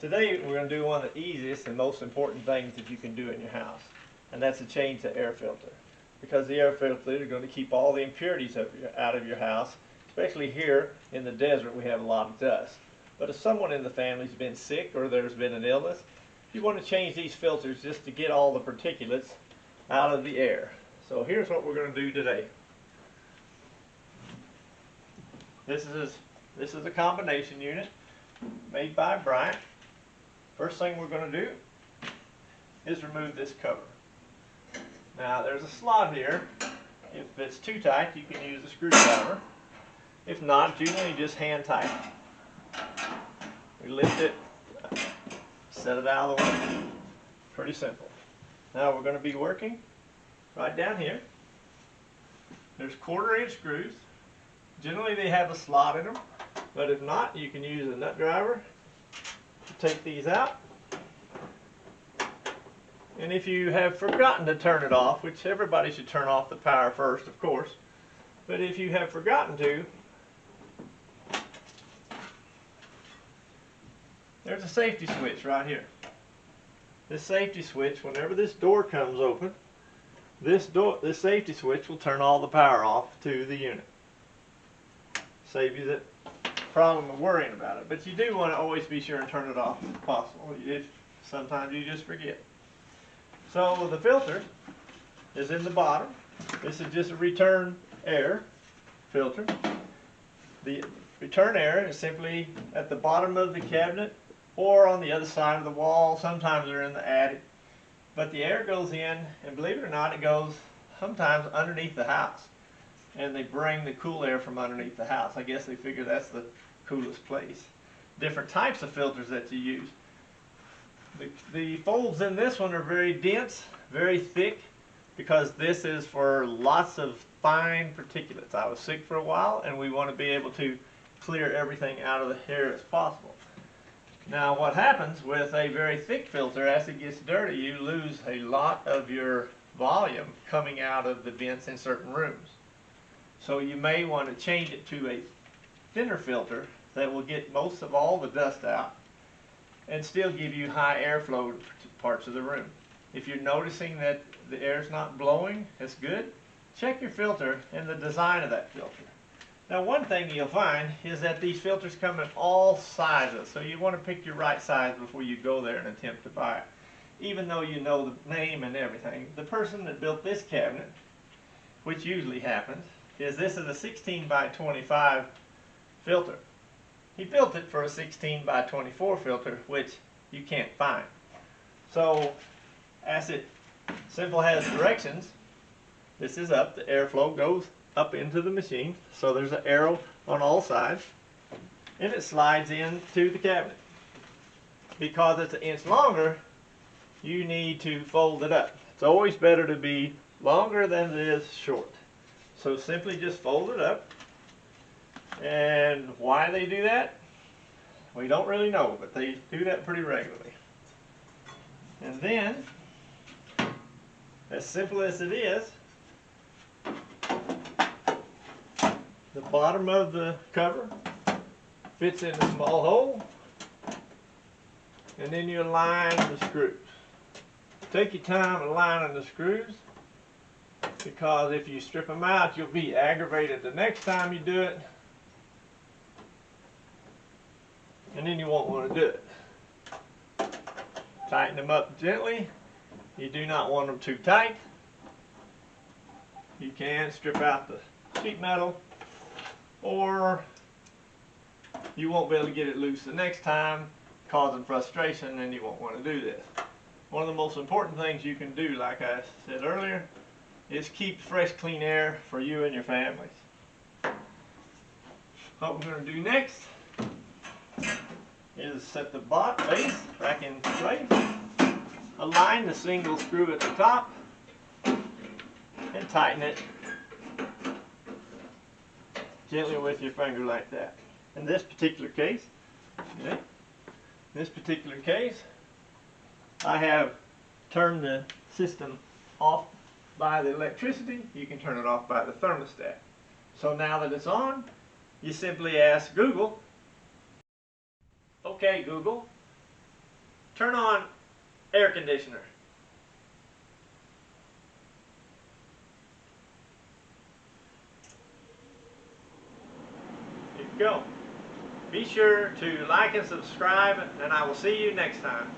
Today we're going to do one of the easiest and most important things that you can do in your house, and that's to change the air filter. Because the air filter is going to keep all the impurities out of your house, especially here in the desert we have a lot of dust. But if someone in the family's been sick or there's been an illness, you want to change these filters just to get all the particulates out of the air. So here's what we're going to do today. This is a combination unit made by Bryant. First thing we're going to do is remove this cover. Now there's a slot here. If it's too tight, you can use a screwdriver. If not, generally just hand tighten. We lift it, set it out of the way. Pretty simple. Now we're going to be working right down here. There's 1/4" screws. Generally they have a slot in them, but if not, you can use a nut driver to take these out. And if you have forgotten to turn it off, which everybody should turn off the power first, of course, but if you have forgotten to, there's a safety switch right here. This safety switch, whenever this door comes open, this safety switch will turn all the power off to the unit. Save you the problem of worrying about it. But you do want to always be sure and turn it off if possible. Sometimes you just forget. So the filter is in the bottom. This is just a return air filter. The return air is simply at the bottom of the cabinet or on the other side of the wall. Sometimes they're in the attic. But the air goes in, and believe it or not, it goes sometimes underneath the house. And they bring the cool air from underneath the house. I guess they figure that's the coolest place. Different types of filters that you use. The folds in this one are very dense, very thick, because this is for lots of fine particulates. I was sick for a while, and we want to be able to clear everything out of the hair as possible. Now what happens with a very thick filter, as it gets dirty, you lose a lot of your volume coming out of the vents in certain rooms. So you may want to change it to a thinner filter that will get most of all the dust out and still give you high airflow to parts of the room. If you're noticing that the air's not blowing as good, check your filter and the design of that filter. Now one thing you'll find is that these filters come in all sizes, so you want to pick your right size before you go there and attempt to buy it. Even though you know the name and everything, the person that built this cabinet, which usually happens, is this is a 16 by 25 filter. He built it for a 16 by 24 filter, which you can't find. So, as it simple has directions, this is up, the airflow goes up into the machine, so there's an arrow on all sides, and it slides into the cabinet. Because it's 1 inch longer, you need to fold it up. It's always better to be longer than it is short. So simply just fold it up. And why they do that, we don't really know, but they do that pretty regularly. And then, as simple as it is, the bottom of the cover fits in a small hole, and then you align the screws. Take your time aligning the screws, because if you strip them out, you'll be aggravated the next time you do it, and then you won't want to do it. Tighten them up gently. You do not want them too tight. You can strip out the sheet metal, or you won't be able to get it loose the next time, causing frustration, and you won't want to do this. One of the most important things you can do, like I said earlier, is keep fresh, clean air for you and your families. What we're going to do next is set the base back in place, align the single screw at the top, and tighten it gently with your finger like that. In this particular case, I have turned the system off by the electricity. You can turn it off by the thermostat. So now that it's on, you simply ask Google, "Okay, Google, turn on air conditioner. There you go. Be sure to like and subscribe, and I will see you next time.